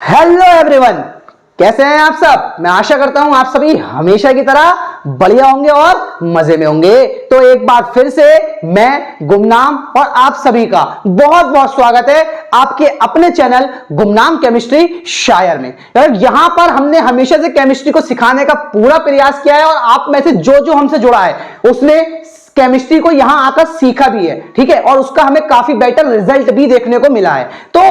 Hello everyone, कैसे हैं आप सब। मैं आशा करता हूं आप सभी हमेशा की तरह बढ़िया होंगे और मजे में होंगे। तो एक बार फिर से मैं गुमनाम और आप सभी का बहुत बहुत स्वागत है आपके अपने चैनल गुमनाम केमिस्ट्री शायर में। यहां पर हमने हमेशा से केमिस्ट्री को सिखाने का पूरा प्रयास किया है और आप में से जो हमसे जुड़ा है उसने केमिस्ट्री को यहां आकर सीखा भी है, ठीक है, और उसका हमें काफी बेटर रिजल्ट भी देखने को मिला है। तो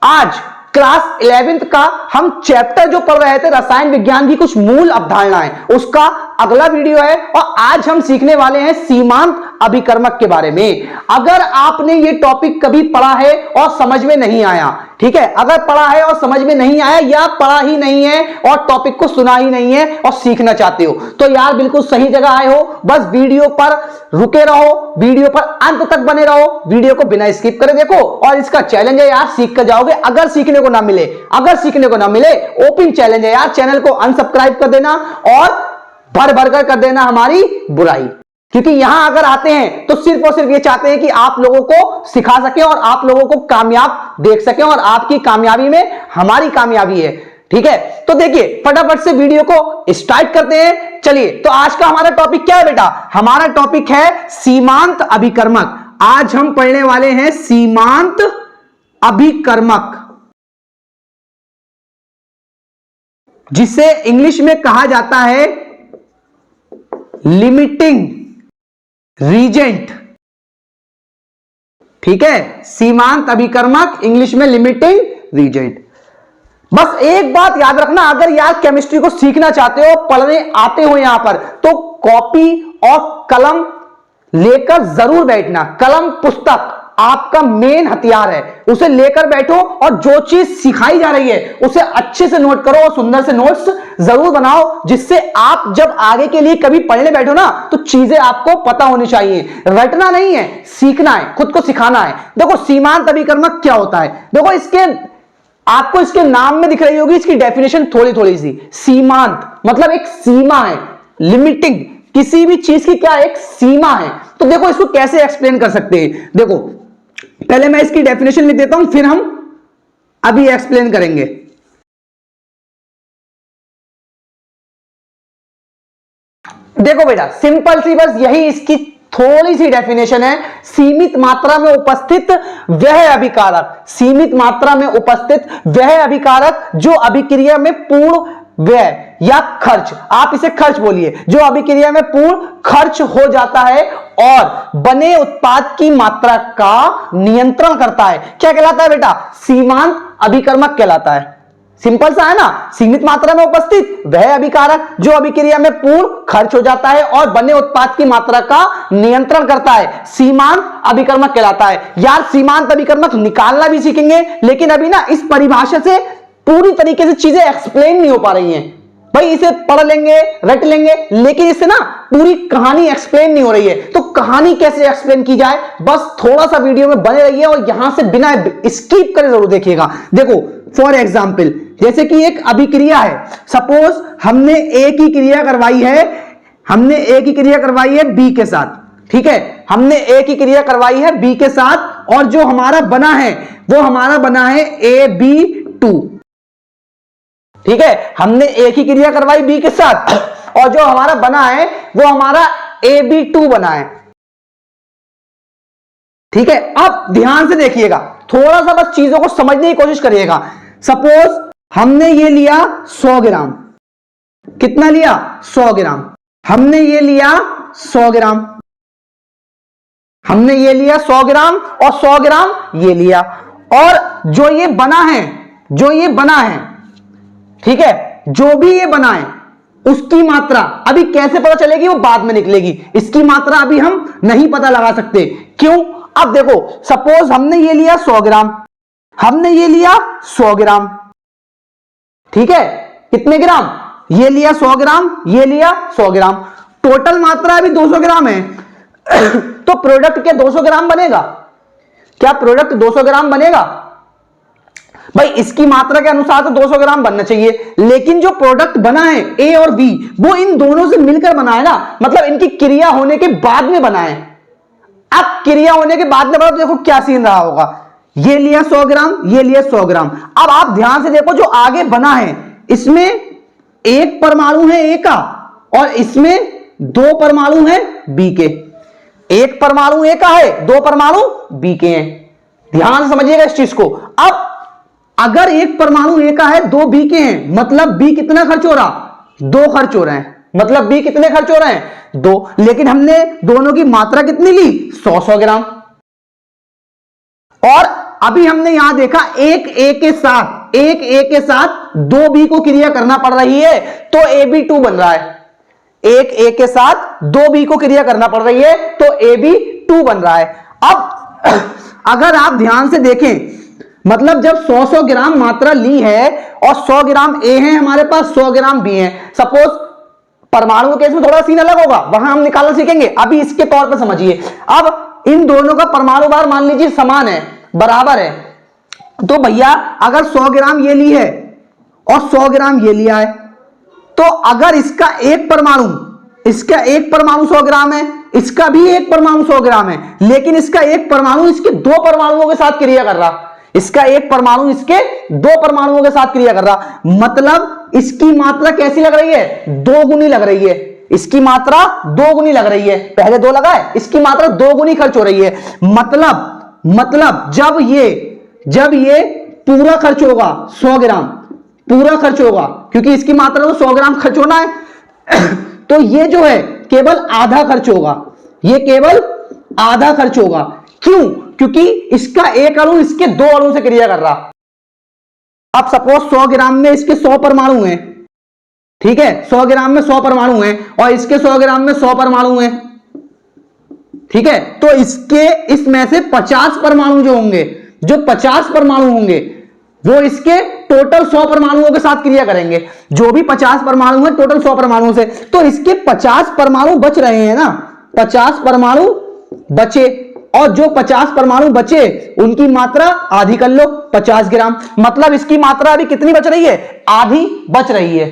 आज क्लास 11th का हम चैप्टर जो पढ़ रहे थे रसायन विज्ञान की कुछ मूल अवधारणाएं, उसका अगला वीडियो है और आज हम सीखने वाले हैं सीमांत अभिकर्मक के बारे में। अगर आपने ये टॉपिक कभी पढ़ा है और समझ में नहीं आया, ठीक है, अगर पढ़ा है और समझ में नहीं आया या पढ़ा ही नहीं है और टॉपिक को सुना ही नहीं है और सीखना चाहते हो तो यार बिल्कुल सही जगह आए हो। बस वीडियो पर रुके रहो, वीडियो पर अंत तक बने रहो, वीडियो को बिना स्किप करे देखो और इसका चैलेंज है यार, सीख कर जाओगे। अगर सीखने को ना मिले ओपन चैलेंज है यार, चैनल को अनसब्सक्राइब कर देना और भर कर देना हमारी बुराई, क्योंकि यहां अगर आते हैं तो सिर्फ और सिर्फ ये चाहते हैं कि आप लोगों को सिखा सके और आप लोगों को कामयाब देख सके और आपकी कामयाबी में हमारी कामयाबी है, ठीक है। तो देखिए फटाफट से वीडियो को स्टार्ट करते हैं। चलिए, तो आज का हमारा टॉपिक क्या है बेटा? हमारा टॉपिक है सीमांत अभिकर्मक। आज हम पढ़ने वाले हैं सीमांत अभिकर्मक, जिसे इंग्लिश में कहा जाता है लिमिटिंग रीजेंट, ठीक है। सीमांत अभिकर्मक, इंग्लिश में लिमिटिंग रीजेंट। बस एक बात याद रखना, अगर यार केमिस्ट्री को सीखना चाहते हो, पढ़ने आते हो यहां पर, तो कॉपी और कलम लेकर जरूर बैठना। कलम पुस्तक आपका मेन हथियार है, उसे लेकर बैठो और जो चीज सिखाई जा रही है उसे अच्छे से नोट करो और सुंदर से नोट्स जरूर बनाओ, जिससे आप जब आगे के लिए कभी पढ़ने बैठो ना तो चीजें आपको पता होनी चाहिए। रटना नहीं है, सीखना है, खुद को सिखाना है। देखो सीमांत अभिकर्मक क्या होता है, देखो आपको इसके नाम में दिख रही होगी इसकी डेफिनेशन थोड़ी सी। सीमांत मतलब एक सीमा है, लिमिटिंग, किसी भी चीज की क्या एक सीमा है। तो देखो इसको कैसे एक्सप्लेन कर सकते हैं। देखो पहले मैं इसकी डेफिनेशन लिख देता हूं, फिर हम अभी एक्सप्लेन करेंगे। देखो बेटा सिंपल सी बस यही इसकी थोड़ी सी डेफिनेशन है। सीमित मात्रा में उपस्थित वह अभिकारक, सीमित मात्रा में उपस्थित वह अभिकारक जो अभिक्रिया में पूर्ण व्यय या खर्च, आप इसे खर्च बोलिए, जो अभिक्रिया में पूर्ण खर्च हो जाता है और बने उत्पाद की मात्रा का नियंत्रण करता है। क्या कहलाता है बेटा? सीमांत अभिकर्मक कहलाता है। सिंपल सा है ना, सीमित मात्रा में उपस्थित वह अभिकारक जो अभिक्रिया में पूर्ण खर्च हो जाता है और बने उत्पाद की मात्रा का नियंत्रण करता है, सीमांत अभिकर्मक कहलाता है। यार सीमांत अभिकर्मक निकालना भी सीखेंगे, लेकिन अभी ना इस परिभाषा से पूरी तरीके से चीजें एक्सप्लेन नहीं हो पा रही हैं। भाई इसे पढ़ लेंगे, रट लेंगे, लेकिन इससे ना पूरी कहानी एक्सप्लेन नहीं हो रही है। तो कहानी कैसे एक्सप्लेन की जाए, बस थोड़ा सा वीडियो में बने रहिए और यहां से बिना स्किप करे जरूर देखिएगा। देखो फॉर एग्जाम्पल, जैसे कि एक अभिक्रिया है, सपोज हमने एक ही क्रिया करवाई है बी के साथ, ठीक है, हमने एक ही क्रिया करवाई है बी के साथ और जो हमारा बना है वो हमारा बना है AB2, ठीक है। हमने एक ही क्रिया करवाई बी के साथ और जो हमारा बना है वो हमारा AB2 बना है, ठीक है। अब ध्यान से देखिएगा, थोड़ा सा बस चीजों को समझने की कोशिश करिएगा। सपोज हमने ये लिया 100 ग्राम, कितना लिया? 100 ग्राम। हमने ये लिया 100 ग्राम, हमने ये लिया 100 ग्राम और 100 ग्राम ये लिया, और जो ये बना है, ठीक है, जो भी ये बना है उसकी मात्रा अभी कैसे पता चलेगी, वो बाद में निकलेगी। इसकी मात्रा अभी हम नहीं पता लगा सकते। क्यों? अब देखो सपोज हमने ये लिया 100 ग्राम, हमने ये लिया 100 ग्राम, ठीक है, कितने ग्राम? ये लिया 100 ग्राम, ये लिया 100 ग्राम, टोटल मात्रा अभी 200 ग्राम है। तो प्रोडक्ट क्या 200 ग्राम बनेगा? क्या प्रोडक्ट 200 ग्राम बनेगा? भाई इसकी मात्रा के अनुसार तो 200 ग्राम बनना चाहिए, लेकिन जो प्रोडक्ट बना है ए और बी वो इन दोनों से मिलकर बना है ना, मतलब इनकी क्रिया होने के बाद में बना है। अब क्रिया होने के बाद में देखो क्या सीन रहा होगा, ये लिया 100 ग्राम, ये लिया 100 ग्राम। अब आप ध्यान से देखो जो आगे बना है इसमें एक परमाणु है ए का और इसमें दो परमाणु है बी के। एक परमाणु ए का है, दो परमाणु बी के हैं। ध्यान से समझिएगा इस चीज को। अब अगर एक परमाणु ए का है, दो बी के हैं, मतलब बी कितना खर्च हो रहा? दो खर्च हो रहे हैं। मतलब बी कितने खर्च हो रहे हैं? दो। लेकिन हमने दोनों की मात्रा कितनी ली? 100-100 ग्राम। और अभी हमने यहां देखा एक ए के साथ दो बी को क्रिया करना पड़ रही है, तो AB2 बन रहा है। एक ए के साथ दो बी को क्रिया करना पड़ रही है, तो AB2 बन रहा है। अब अगर आप ध्यान से देखें, मतलब जब 100-100 ग्राम मात्रा ली है और 100 ग्राम ए है हमारे पास, 100 ग्राम बी है। सपोज परमाणु के केस में थोड़ा सीन अलग होगा, वहां हम निकालना सीखेंगे। अभी इसके तौर पर समझिए। अब इन दोनों का परमाणु भार मान लीजिए समान है, बराबर है। तो भैया अगर 100 ग्राम ये ली है और 100 ग्राम ये लिया है, तो अगर इसका एक परमाणु 100 ग्राम है, इसका भी एक परमाणु 100 ग्राम है, लेकिन इसका एक परमाणु इसके दो परमाणुओं के साथ क्रिया कर रहा, इसका एक परमाणु इसके दो परमाणुओं के साथ क्रिया कर रहा, मतलब इसकी मात्रा कैसी लग रही है? दो गुनी लग रही है। इसकी मात्रा दो गुनी लग रही है। पहले दो लगा है, इसकी मात्रा दो गुनी खर्च हो रही है। मतलब जब ये पूरा खर्च होगा 100 ग्राम, पूरा खर्च होगा, क्योंकि इसकी मात्रा तो 100 ग्राम खर्च होना है तो ये जो है केवल आधा खर्च होगा। ये केवल आधा खर्च होगा। क्यों? क्योंकि इसका एक अणु इसके दो अणु से क्रिया कर रहा। अब सपोज 100 ग्राम में इसके 100 परमाणु हैं, ठीक है, 100 ग्राम में 100 परमाणु हैं और इसके 100 ग्राम में 100 परमाणु हैं, ठीक है। तो इसमें से 50 परमाणु जो होंगे, जो 50 परमाणु होंगे वो इसके टोटल 100 परमाणुओं के साथ क्रिया करेंगे। जो भी 50 परमाणु है टोटल 100 परमाणु से, तो इसके 50 परमाणु बच रहे हैं ना, 50 परमाणु बचे, और जो 50 परमाणु बचे उनकी मात्रा आधी कर लो, 50 ग्राम। मतलब इसकी मात्रा अभी कितनी बच रही है? आधी बच रही है।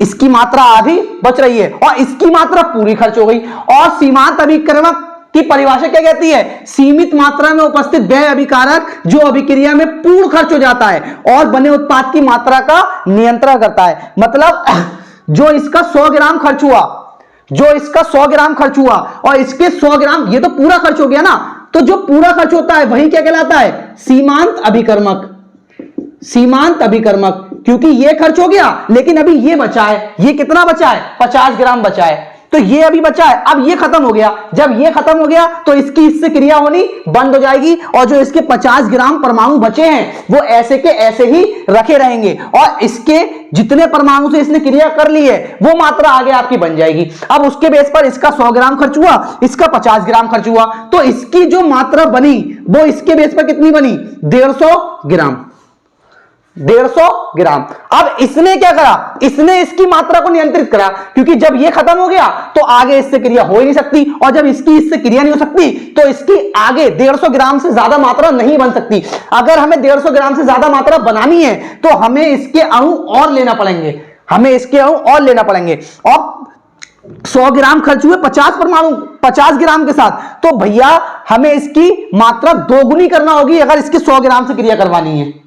इसकी मात्रा आधी बच रही है और इसकी मात्रा पूरी खर्च हो गई। और सीमांत अभिकर्मक की परिभाषा क्या कहती है? सीमित मात्रा में उपस्थित वह अभिकारक जो अभिक्रिया में पूर्ण खर्च हो जाता है और बने उत्पाद की मात्रा का नियंत्रण करता है। मतलब जो इसका 100 ग्राम खर्च हुआ, जो इसका 100 ग्राम खर्च हुआ और इसके 100 ग्राम, ये तो पूरा खर्च हो गया ना, तो जो पूरा खर्च होता है वही क्या कहलाता है? सीमांत अभिकर्मक। सीमांत अभिकर्मक, क्योंकि ये खर्च हो गया लेकिन अभी ये बचा है। ये कितना बचा है? 50 ग्राम बचा है, तो ये अभी बचा है। अब ये खत्म हो गया, जब ये खत्म हो गया तो इसकी इससे क्रिया होनी बंद हो जाएगी और जो इसके 50 ग्राम परमाणु बचे हैं वो ऐसे के ऐसे ही रखे रहेंगे और इसके जितने परमाणु से इसने क्रिया कर ली है वो मात्रा आगे आपकी बन जाएगी। अब उसके बेस पर इसका 100 ग्राम खर्च हुआ, इसका 50 ग्राम खर्च हुआ, तो इसकी जो मात्रा बनी वो इसके बेस पर कितनी बनी? 150 ग्राम। 150 ग्राम। अब इसने क्या करा? इसने इसकी मात्रा को नियंत्रित करा, क्योंकि जब ये खत्म हो गया तो आगे इससे क्रिया हो ही नहीं सकती, और जब इसकी इससे क्रिया नहीं हो सकती तो इसकी आगे 150 ग्राम से ज्यादा मात्रा नहीं बन सकती। अगर हमें 150 ग्राम से ज्यादा मात्रा बनानी है तो हमें इसके अणु और लेना पड़ेंगे, हमें इसके अणु और लेना पड़ेंगे। और 100 ग्राम खर्च हुए 50 परमाणु 50 ग्राम के साथ, तो भैया हमें इसकी मात्रा दोगुनी करना होगी अगर इसके 100 ग्राम से क्रिया करवानी है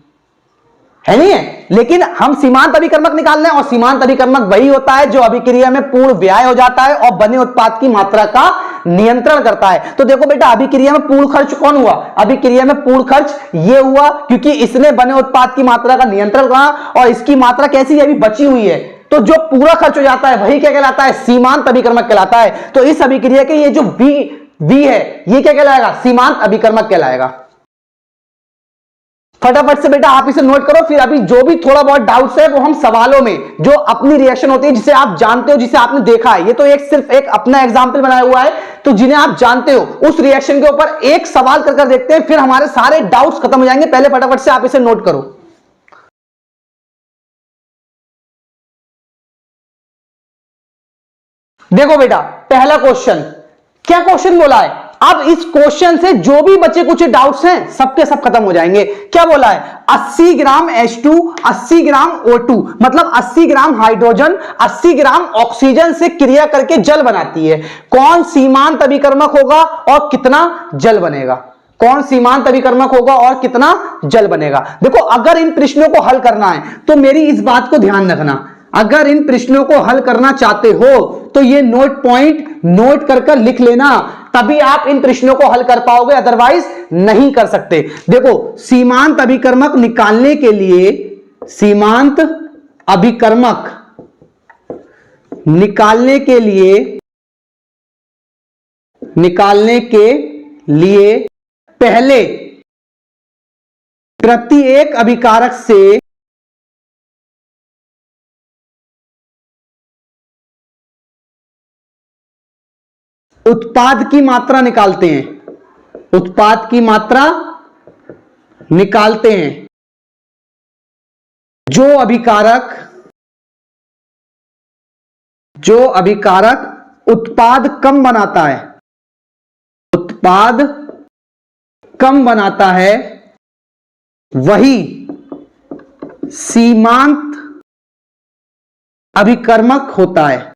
नहीं है। लेकिन हम सीमांत अभिकर्मक निकाल रहे हैं और सीमांत अभिकर्मक वही होता है जो अभिक्रिया में पूर्ण व्यय हो जाता है और बने उत्पाद की मात्रा का नियंत्रण करता है। तो देखो बेटा, अभिक्रिया में पूर्ण खर्च कौन हुआ? अभिक्रिया में पूर्ण खर्च ये हुआ क्योंकि इसने बने उत्पाद की मात्रा का नियंत्रण करा और इसकी मात्रा कैसी अभी बची हुई है। तो जो पूरा खर्च हो जाता है वही क्या कहलाता है? सीमांत अभिकर्मक कहलाता है। तो इस अभिक्रिया के ये जो वी है ये क्या कहलाएगा? सीमांत अभिकर्मक कहलाएगा। फटाफट से बेटा आप इसे नोट करो, फिर अभी जो भी थोड़ा बहुत डाउट्स है वो हम सवालों में जो अपनी रिएक्शन होती है जिसे आप जानते हो, जिसे आपने देखा है, ये तो सिर्फ एक अपना एग्जांपल बनाया हुआ है, तो जिन्हें आप जानते हो उस रिएक्शन के ऊपर एक सवाल कर देखते हैं, फिर हमारे सारे डाउट्स खत्म हो जाएंगे। पहले फटाफट से आप इसे नोट करो। देखो बेटा, पहला क्वेश्चन, क्या क्वेश्चन बोला है? अब इस क्वेश्चन से जो भी बचे कुछ डाउट्स हैं सबके सब खत्म हो जाएंगे। क्या बोला है? 80 ग्राम H2, 80 ग्राम O2, मतलब 80 ग्राम हाइड्रोजन 80 ग्राम ऑक्सीजन से क्रिया करके जल बनाती है। कौन सीमांत अभिकर्मक होगा और कितना जल बनेगा? कौन सीमांत अभिकर्मक होगा और कितना जल बनेगा। देखो अगर इन प्रश्नों को हल करना है तो मेरी इस बात को ध्यान रखना, अगर इन प्रश्नों को हल करना चाहते हो तो ये नोट पॉइंट नोट कर लिख लेना, तभी आप इन प्रश्नों को हल कर पाओगे, अदरवाइज नहीं कर सकते। देखो सीमांत अभिकर्मक निकालने के लिए, सीमांत अभिकर्मक निकालने के लिए पहले प्रत्येक अभिकारक से उत्पाद की मात्रा निकालते हैं, उत्पाद की मात्रा निकालते हैं। जो अभिकारक उत्पाद कम बनाता है, उत्पाद कम बनाता है, वही सीमांत अभिकर्मक होता है,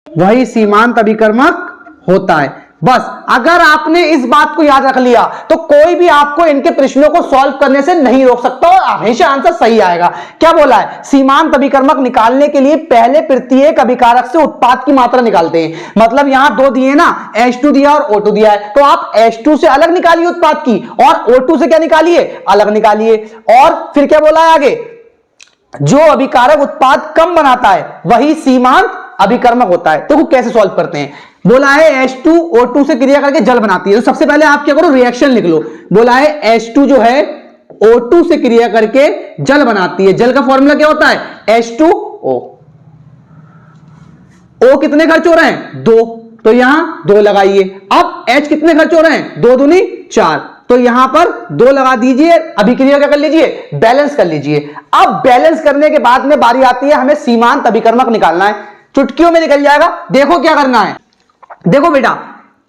वही सीमांत अभिकर्मक होता है। बस अगर आपने इस बात को याद रख लिया तो कोई भी आपको इनके प्रश्नों को सॉल्व करने से नहीं रोक सकता और हमेशा आंसर सही आएगा। क्या बोला है, सीमांत अभिकर्मक निकालने के लिए पहले प्रत्येक अभिकारक से उत्पाद की मात्रा निकालते हैं। मतलब यहां दो दिए ना, H2 दिया और O2 दिया है, तो आप H2 से अलग निकालिए उत्पाद की और O2 से क्या निकालिए, अलग निकालिए। और फिर क्या बोला है आगे, जो अभिकारक उत्पाद कम बनाता है वही सीमांत अभिकर्मक होता है। तो कैसे सॉल्व करते हैं, बोला है H2O2 से क्रिया करके जल बनाती है, तो सबसे पहले आप क्या करो, रिएक्शन लिख लो। बोला है H2 जो है O2 से क्रिया करके जल बनाती है। जल का फॉर्मूला क्या होता है, H2O। O कितने खर्च हो रहे हैं, 2, तो यहां 2 लगाइए। अब H कितने खर्च हो रहे हैं, 2 दूनी 4, तो यहां पर 2 लगा दीजिए। अभिक्रिया क्या कर लीजिए, बैलेंस कर लीजिए। अब बैलेंस करने के बाद में बारी आती है हमें सीमांत अभिकर्मक निकालना है, चुटकियों में निकल जाएगा। देखो क्या करना है, देखो बेटा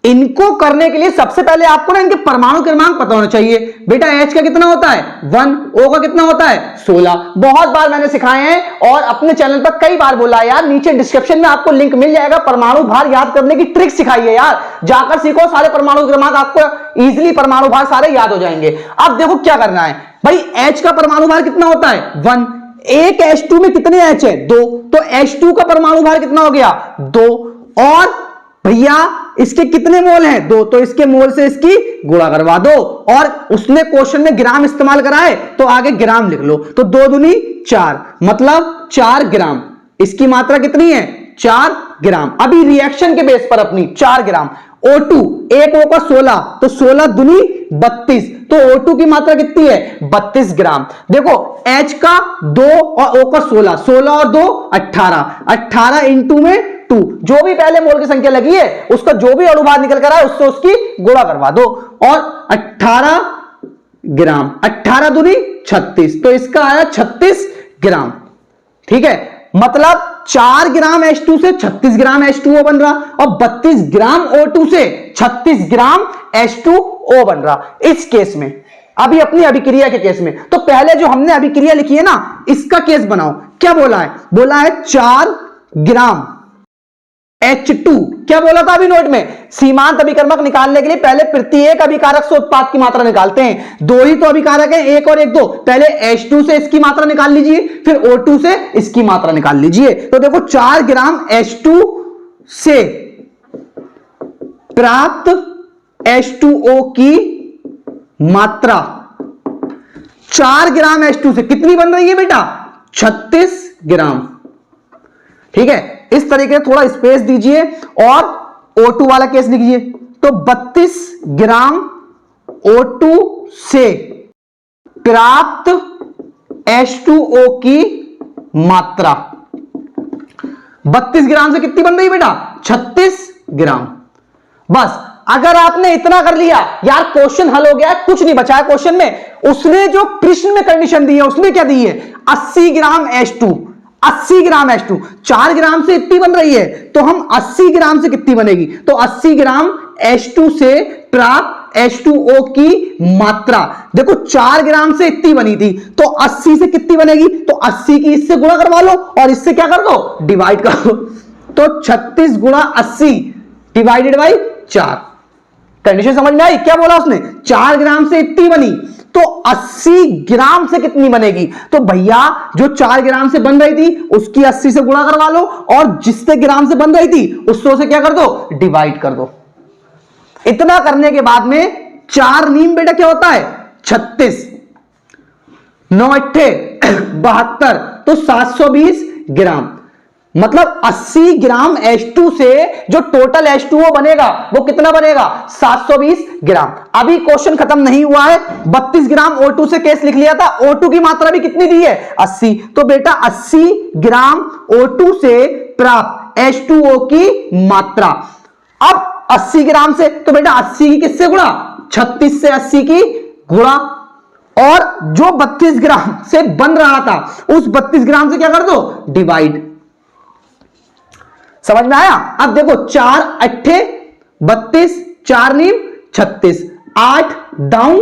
इनको करने के लिए सबसे पहले आपको ना इनके परमाणु क्रमांक पता होना चाहिए। बेटा H का कितना होता है 1, O का कितना होता है 16। बहुत बार मैंने सिखाए हैं और अपने चैनल पर कई बार बोला है यार, नीचे डिस्क्रिप्शन में आपको लिंक मिल जाएगा, परमाणु भार याद करने की ट्रिक सिखाई है यार, जाकर सीखो, सारे परमाणु क्रमांक आपको इजिली परमाणु भार सारे याद हो जाएंगे। अब देखो क्या करना है भाई, H का परमाणु भार कितना होता है 1, एक H2 में कितने H है 2, तो H2 का परमाणु भार कितना हो गया 2, और भैया इसके कितने मोल हैं 2, तो इसके मोल से इसकी गुणा करवा दो। और उसने क्वेश्चन में ग्राम इस्तेमाल करा है तो आगे ग्राम लिख लो, तो 2 दूनी 4, मतलब 4 ग्राम। इसकी मात्रा कितनी है 4 ग्राम। अभी रिएक्शन के बेस पर अपनी 4 ग्राम। O2, एक O का 16, तो 16 दूनी 32, तो O2 की मात्रा कितनी है 32 ग्राम। देखो H का 2 और O का 16, 16 और 2 18, 18 इंटू में 2, जो भी पहले मोल की संख्या लगी है उसका जो भी अणुभार निकल कर आए उससे उसकी गुणा करवा दो, और 18 ग्राम, 18 दूनी 36, तो इसका आया 36 ग्राम। ठीक है, मतलब 4 ग्राम H2 से 36 ग्राम H2O बन रहा, और 32 ग्राम O2 से 36 ग्राम H2O बन रहा। इस केस में अभी अपनी अभिक्रिया के केस में, तो पहले जो हमने अभिक्रिया लिखी है ना, इसका केस बनाओ। क्या बोला है, बोला है 4 ग्राम H2, क्या बोला था अभी नोट में, सीमांत अभिकर्मक निकालने के लिए पहले प्रत्येक अभिकारक से उत्पाद की मात्रा निकालते हैं। 2 ही तो अभिकारक हैं, 1 और 1 2, पहले H2 से इसकी मात्रा निकाल लीजिए, फिर O2 से इसकी मात्रा निकाल लीजिए। तो देखो 4 ग्राम H2 से प्राप्त H2O की मात्रा 4 ग्राम H2 से कितनी बन रही है बेटा 36 ग्राम। ठीक है, इस तरीके से थोड़ा स्पेस दीजिए और O2 वाला केस लिखिए। तो 32 ग्राम O2 से प्राप्त H2O की मात्रा 32 ग्राम से कितनी बन रही है बेटा 36 ग्राम। बस अगर आपने इतना कर लिया यार, क्वेश्चन हल हो गया, कुछ नहीं बचा है क्वेश्चन में। उसने जो प्रश्न में कंडीशन दी है उसने क्या दी है 80 ग्राम H2, 80 ग्राम H2, 4 ग्राम से इतनी बन रही है, तो हम 80 ग्राम से कितनी बनेगी, तो 80 ग्राम H2 से प्राप्त H2O की मात्रा। देखो 4 ग्राम से इतनी बनी थी, तो 80 से कितनी बनेगी, तो 80 की इससे गुणा करवा लो और इससे क्या कर दो डिवाइड कर दो, तो 36 गुणा 80 डिवाइडेड बाई 4। कंडीशन समझ में आई? क्या बोला उसने? 4 ग्राम से इतनी बनी तो 80 ग्राम से कितनी बनेगी? तो भैया जो 4 ग्राम से बन रही थी उसकी 80 से गुणा करवा लो और जिससे ग्राम से बन रही थी उस 100 से क्या कर दो? डिवाइड कर दो। इतना करने के बाद में 4 नीम बेटा क्या होता है? 36, 9 अट्ठे 72, तो 720 ग्राम। मतलब 80 ग्राम H2 से जो टोटल H2O बनेगा वो कितना बनेगा? 720 ग्राम। अभी क्वेश्चन खत्म नहीं हुआ है, 32 ग्राम O2 से केस लिख लिया था। O2 की मात्रा भी कितनी दी है? 80। तो बेटा 80 ग्राम O2 से प्राप्त H2O की मात्रा। अब 80 ग्राम से, तो बेटा 80 की किससे गुणा? 36 से 80 की गुणा, और जो 32 ग्राम से बन रहा था उस 32 ग्राम से क्या कर दो? डिवाइड। समझ में आया? अब देखो 4 अट्ठे 32, 4 नीम 36, 8 दाऊं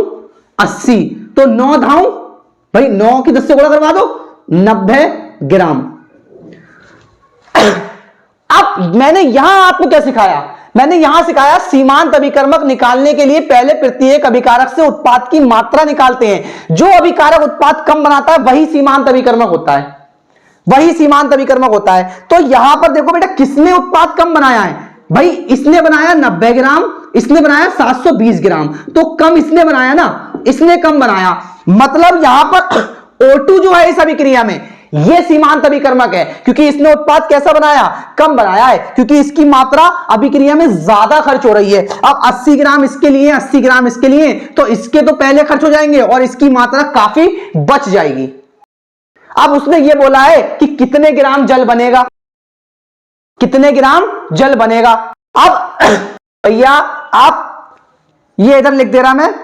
80, तो 9 धाऊं भाई 9 की 10 से गुणा करवा दो, 90 ग्राम। अब मैंने यहां आपको क्या सिखाया? मैंने यहां सिखाया सीमांत अभिकर्मक निकालने के लिए पहले प्रत्येक अभिकारक से उत्पाद की मात्रा निकालते हैं। जो अभिकारक उत्पाद कम बनाता है वही सीमांत अभिकर्मक होता है, वही सीमांत अभिकर्मक होता है। तो यहां पर देखो बेटा किसने उत्पाद कम बनाया है? भाई इसने बनाया 90 ग्राम, इसने बनाया 720 ग्राम, तो कम इसने बनाया ना, इसने कम बनाया। मतलब यहां पर O2 जो है इस अभिक्रिया में यह सीमांत अभिकर्मक है, क्योंकि इसने उत्पाद कैसा बनाया? कम बनाया है, क्योंकि इसकी मात्रा अभिक्रिया में ज्यादा खर्च हो रही है। अब 80 ग्राम इसके लिए, 80 ग्राम इसके लिए, तो इसके तो पहले खर्च हो जाएंगे और इसकी मात्रा काफी बच जाएगी। अब उसने ये बोला है कि कितने ग्राम जल बनेगा, कितने ग्राम जल बनेगा। अब भैया आप ये इधर लिख दे रहा मैं,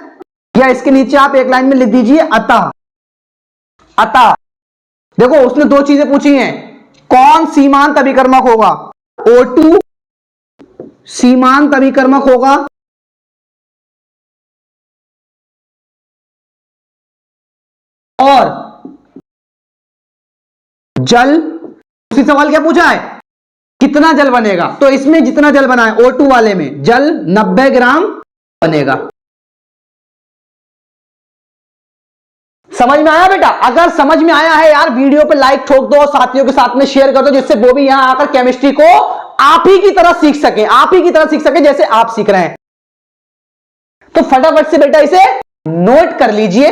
या इसके नीचे आप एक लाइन में लिख दीजिए अतः। अतः देखो उसने 2 चीजें पूछी हैं, कौन सीमांत अभिकर्मक होगा? O2 सीमांत अभिकर्मक होगा और जल, दूसरी सवाल क्या पूछा है? कितना जल बनेगा? तो इसमें जितना जल बना है O2 वाले में जल 90 ग्राम बनेगा। समझ में आया बेटा? अगर समझ में आया है यार वीडियो पे लाइक ठोक दो और साथियों के साथ में शेयर कर दो, जिससे वो भी यहां आकर केमिस्ट्री को आप ही की तरह सीख सके, आप ही की तरह सीख सके जैसे आप सीख रहे हैं। तो फटाफट से बेटा इसे नोट कर लीजिए।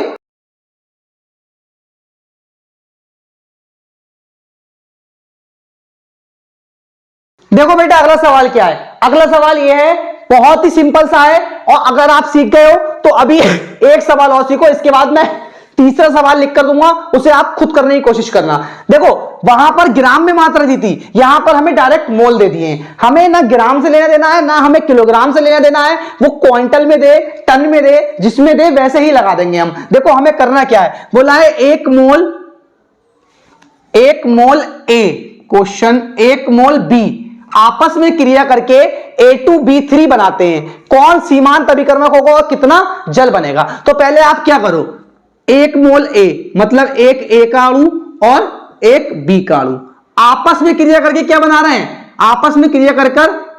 देखो बेटा अगला सवाल क्या है? अगला सवाल यह है, बहुत ही सिंपल सा है, और अगर आप सीख गए हो तो अभी एक सवाल और सीखो, इसके बाद मैं तीसरा सवाल लिख कर दूंगा, उसे आप खुद करने की कोशिश करना। देखो वहां पर ग्राम में मात्रा दी थी, यहां पर हमें डायरेक्ट मोल दे दिए। हमें ना ग्राम से लेना देना है, ना हमें किलोग्राम से लेना देना है, वो क्विंटल में दे, टन में दे, जिसमें दे वैसे ही लगा देंगे हम। देखो हमें करना क्या है, बोला है 1 मोल A, क्वेश्चन 1 मोल B आपस में क्रिया करके A2B3 बनाते हैं। कौन सीमांत अभिकर्मक होगा और कितना जल बनेगा? तो पहले आप क्या करो, 1 मोल A मतलब एक A का अणु और एक B का अणु आपस में क्रिया करके क्या बना रहे हैं? आपस में क्रिया कर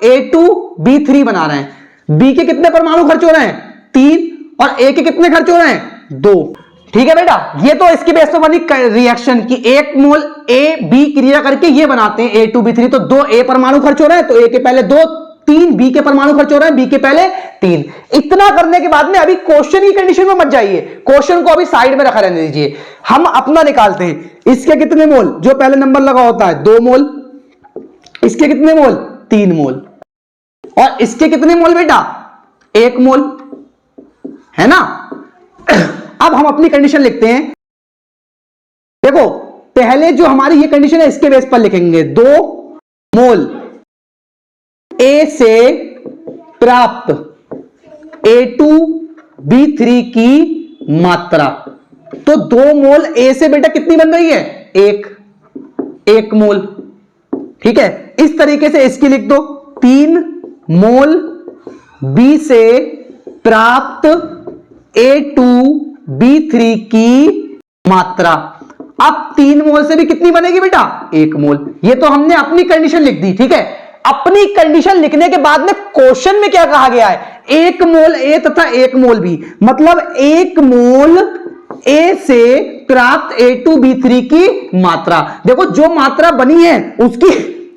A2B3 बना रहे हैं। B के कितने परमाणु खर्च हो रहे हैं? 3, और A के कितने खर्च हो रहे हैं? 2। ठीक है बेटा, ये तो इसकी बेस पर बनी रिएक्शन की 1 मोल A B क्रिया करके ये बनाते हैं A2B3। तो 2 A परमाणु खर्च हो रहे हैं, तो A के पहले 2, 3 B के परमाणु खर्च हो रहे हैं, B के पहले 3। इतना करने के बाद में अभी क्वेश्चन की कंडीशन में मत जाइए, क्वेश्चन को अभी साइड में रखा रहने दीजिए, हम अपना निकालते हैं। इसके कितने मोल? जो पहले नंबर लगा होता है 2 मोल, इसके कितने मोल? 3 मोल, और इसके कितने मोल बेटा? 1 मोल, है ना? अब हम अपनी कंडीशन लिखते हैं। देखो पहले जो हमारी ये कंडीशन है इसके बेस पर लिखेंगे 2 मोल A से प्राप्त A2B3 की मात्रा। तो 2 मोल A से बेटा कितनी बन रही है? 1 मोल। ठीक है, इस तरीके से इसकी लिख दो। 3 मोल B से प्राप्त A2B3 की मात्रा। अब 3 मोल से भी कितनी बनेगी बेटा? 1 मोल। ये तो हमने अपनी कंडीशन लिख दी। ठीक है, अपनी कंडीशन लिखने के बाद में क्वेश्चन में क्या कहा गया है? एक मोल ए तथा एक मोल बी, मतलब एक मोल ए से प्राप्त A2B3 की मात्रा। देखो जो मात्रा बनी है उसकी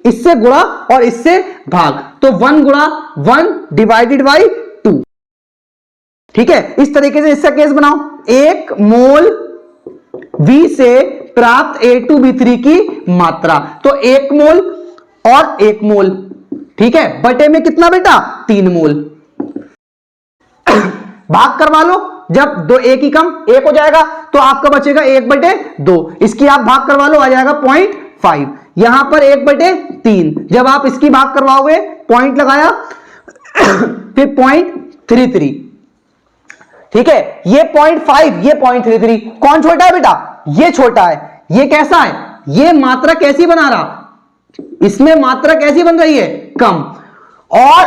इससे गुणा और इससे भाग, तो 1 गुणा 1 डिवाइडेड बाई 2। ठीक है, इस तरीके से इसका केस बनाओ, एक मोल V से प्राप्त A2B3 की मात्रा, तो एक मोल और एक मोल, ठीक है, बटे में कितना बेटा 3 मोल। भाग करवा लो, जब दो एक ही कम एक हो जाएगा तो आपका बचेगा 1/2, इसकी आप भाग करवा लो, आ जाएगा 0.5, यहां पर 1/3, जब आप इसकी भाग करवाओगे पॉइंट लगाया फिर 0.33, ठीक है, ये 0.5 ये 0.33, कौन छोटा है बेटा, ये छोटा है, ये कैसा है, ये मात्रा कैसी बना रहा, इसमें मात्रा कैसी बन रही है, कम, और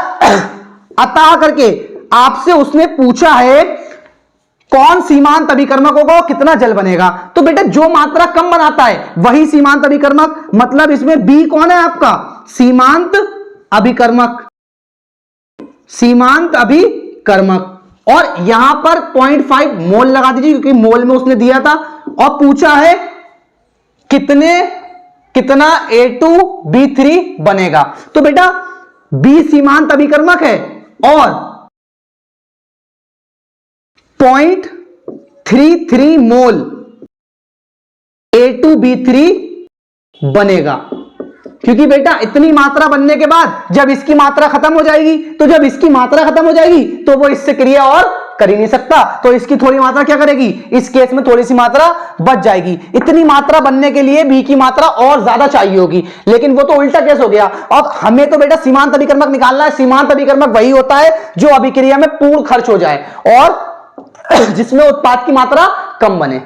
अतः करके आपसे उसने पूछा है कौन सीमांत अभिकर्मक होगा और कितना जल बनेगा, तो बेटा जो मात्रा कम बनाता है वही सीमांत अभिकर्मक, मतलब इसमें बी कौन है आपका, सीमांत अभिकर्मक, सीमांत अभिकर्मक, और यहां पर 0.5 मोल लगा दीजिए क्योंकि मोल में उसने दिया था, और पूछा है कितना A2B3 बनेगा, तो बेटा बी सीमांत अभिकर्मक है और 0.33 मोल A2B3 बनेगा, क्योंकि बेटा इतनी मात्रा बनने के बाद जब इसकी मात्रा खत्म हो जाएगी, तो जब इसकी मात्रा खत्म हो जाएगी तो वो इससे क्रिया और कर ही नहीं सकता, तो इसकी थोड़ी मात्रा क्या करेगी, इस केस में थोड़ी सी मात्रा बच जाएगी। इतनी मात्रा बनने के लिए बी की मात्रा और ज्यादा चाहिए होगी, लेकिन वो तो उल्टा केस हो गया। अब हमें तो बेटा सीमांत अभिकर्मक निकालना है, सीमांत अभिकर्मक वही होता है जो अभिक्रिया में पूर्ण खर्च हो जाए और जिसमें उत्पाद की मात्रा कम बने।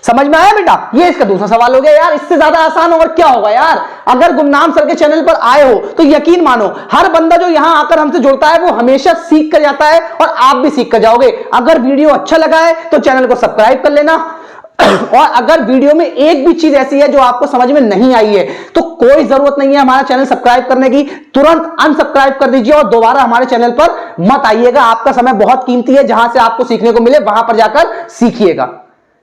समझ में आया बेटा, ये इसका दूसरा सवाल हो गया यार, इससे ज्यादा आसान और क्या होगा यार। अगर गुमनाम सर के चैनल पर आए हो तो यकीन मानो हर बंदा जो यहां आकर हमसे जुड़ता है वो हमेशा सीख कर जाता है और आप भी सीख कर जाओगे। अगर वीडियो अच्छा लगा है तो चैनल को सब्सक्राइब कर लेना और अगर वीडियो में एक भी चीज ऐसी है जो आपको समझ में नहीं आई है तो कोई जरूरत नहीं है हमारा चैनल सब्सक्राइब करने की, तुरंत अनसब्सक्राइब कर दीजिए और दोबारा हमारे चैनल पर मत आइएगा। आपका समय बहुत कीमती है, जहां से आपको सीखने को मिले वहां पर जाकर सीखिएगा।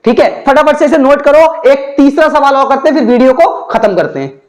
ठीक है, फटाफट से इसे नोट करो। एक तीसरा सवाल और करते हैं फिर वीडियो को खत्म करते हैं।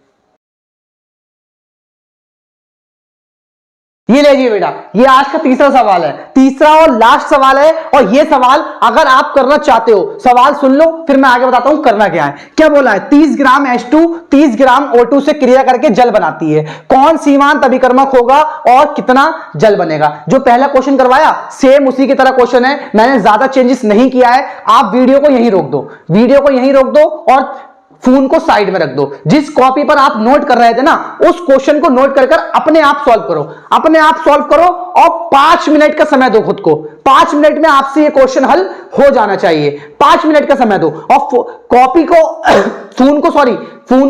ये लीजिए बेटा, ये आज का तीसरा सवाल है, तीसरा और लास्ट सवाल है। और ये सवाल अगर आप करना चाहते हो, सवाल सुन लो फिर मैं आगे बताता हूं करना क्या है। क्या बोला है, 30 ग्राम H2 30 ग्राम O2 से क्रिया करके जल बनाती है, कौन सीमांत अभिकर्मक होगा और कितना जल बनेगा। जो पहला क्वेश्चन करवाया सेम उसी की तरह क्वेश्चन है, मैंने ज्यादा चेंजेस नहीं किया है। आप वीडियो को यहीं रोक दो, वीडियो को यहीं रोक दो और फोन को साइड में रख दो। जिस कॉपी पर आप नोट कर रहे थे ना उस क्वेश्चन को नोट कर अपने आप सॉल्व करो, अपने आप सॉल्व करो और 5 मिनट का समय दो खुद को। 5 मिनट में आपसे ये क्वेश्चन हल हो जाना चाहिए। 5 मिनट का समय दो और कॉपी को फोन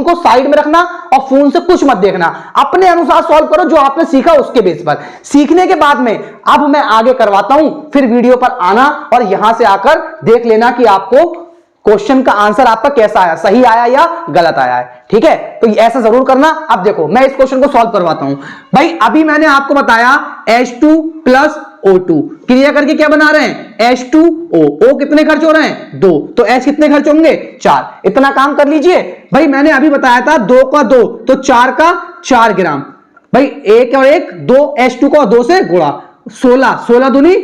को साइड में रखना और फोन से कुछ मत देखना, अपने अनुसार सॉल्व करो जो आपने सीखा उसके बेस पर। सीखने के बाद में अब मैं आगे करवाता हूं, फिर वीडियो पर आना और यहां से आकर देख लेना कि आपको क्वेश्चन का आंसर आपका कैसा आया, सही आया या गलत आया है। ठीक है, तो ऐसा जरूर करना। अब देखो मैं इस क्वेश्चन को सॉल्व करवाता हूं। भाई अभी मैंने आपको बताया H2 प्लस O2 क्रिया करके क्या बना रहे हैं, H2O। O कितने खर्च हो रहे हैं, 2, तो H कितने खर्च होंगे, 4। इतना काम कर लीजिए। भाई मैंने अभी बताया था 2 का 2 तो 4 का 4 ग्राम। भाई 1 और 1 2, H2 को 2 से गुणा, 16 दूनी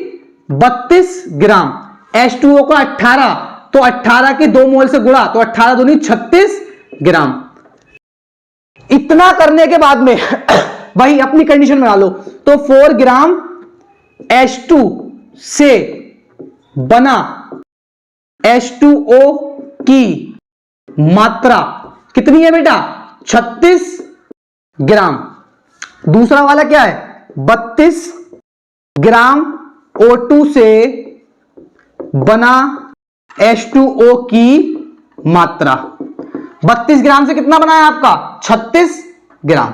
32 ग्राम। H2O का 18 तो 18 के 2 मोल से गुणा तो 18 दूनी 36 ग्राम। इतना करने के बाद में भाई अपनी कंडीशन बना लो, तो 4 ग्राम H2 से बना H2O की मात्रा कितनी है बेटा, 36 ग्राम। दूसरा वाला क्या है, 32 ग्राम O2 से बना H2O की मात्रा। 32 ग्राम से कितना बना है आपका, 36 ग्राम।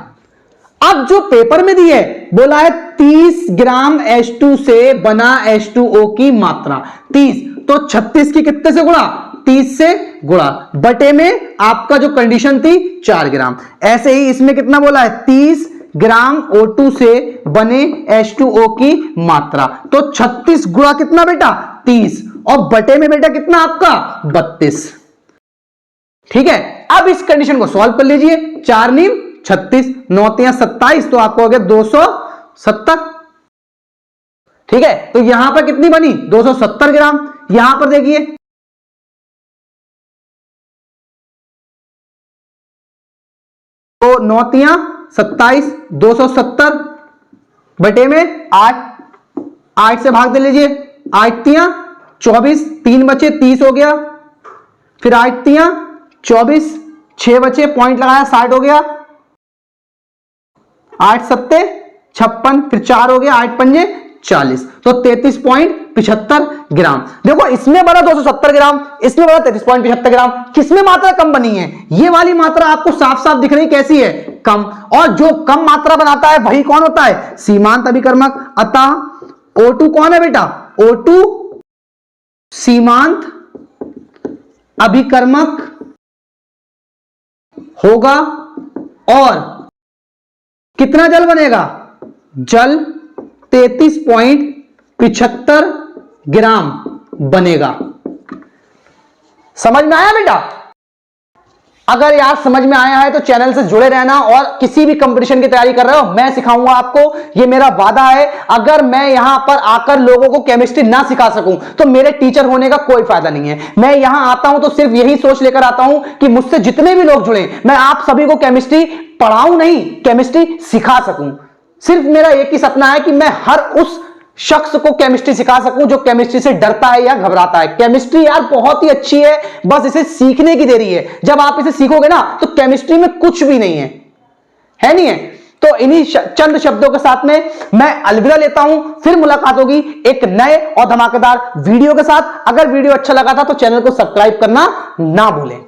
अब जो पेपर में दी है बोला है 30 ग्राम H2 से बना H2O की मात्रा। 30 तो 36 की कितने से गुणा, 30 से गुणा, बटे में आपका जो कंडीशन थी 4 ग्राम। ऐसे ही इसमें कितना बोला है, 30 ग्राम O2 से बने H2O की मात्रा। तो 36 गुणा कितना बेटा 30 और बटे में बेटा कितना आपका 32। ठीक है, अब इस कंडीशन को सॉल्व कर लीजिए। 4 नीम 36, 9 तियां 27, तो आपको हो गया 270। ठीक है, तो यहां पर कितनी बनी 270 ग्राम। यहां पर देखिए तो 9 तियां 27, 270 बटे में 8 से भाग दे लीजिए। 8 तियां 24, 3 बचे 30 हो गया। फिर 8 तियां 24, 6 बचे पॉइंट लगाया 60 हो गया। 8 सत्ते 56, फिर 4 हो गया, 8 पंजे 40, तो 33.75 ग्राम। देखो इसमें बड़ा 270 ग्राम, इसमें बड़ा 33.75 ग्राम। किसमें मात्रा कम बनी है? ये वाली मात्रा आपको साफ साफ दिख रही कैसी है? कम। और जो कम मात्रा बनाता है वही कौन होता है? सीमांत अभिकर्मक। अतः O2 कौन है बेटा? O2 सीमांत अभिकर्मक होगा। और कितना जल बनेगा? जल 33.75 ग्राम बनेगा। समझ में आया बेटा? अगर यार समझ में आया है तो चैनल से जुड़े रहना, और किसी भी कंपटीशन की तैयारी कर रहे हो मैं सिखाऊंगा आपको, ये मेरा वादा है। अगर मैं यहां पर आकर लोगों को केमिस्ट्री ना सिखा सकूं तो मेरे टीचर होने का कोई फायदा नहीं है। मैं यहां आता हूं तो सिर्फ यही सोच लेकर आता हूं कि मुझसे जितने भी लोग जुड़े मैं आप सभी को केमिस्ट्री पढ़ाऊं नहीं, केमिस्ट्री सिखा सकूं। सिर्फ मेरा एक ही सपना है कि मैं हर उस शख्स को केमिस्ट्री सिखा सकूं जो केमिस्ट्री से डरता है या घबराता है। केमिस्ट्री यार बहुत ही अच्छी है, बस इसे सीखने की देरी है। जब आप इसे सीखोगे ना तो केमिस्ट्री में कुछ भी नहीं है नहीं है। तो इन्हीं चंद शब्दों के साथ में मैं अलविदा लेता हूं। फिर मुलाकात होगी एक नए और धमाकेदार वीडियो के साथ। अगर वीडियो अच्छा लगा था तो चैनल को सब्सक्राइब करना ना भूलें।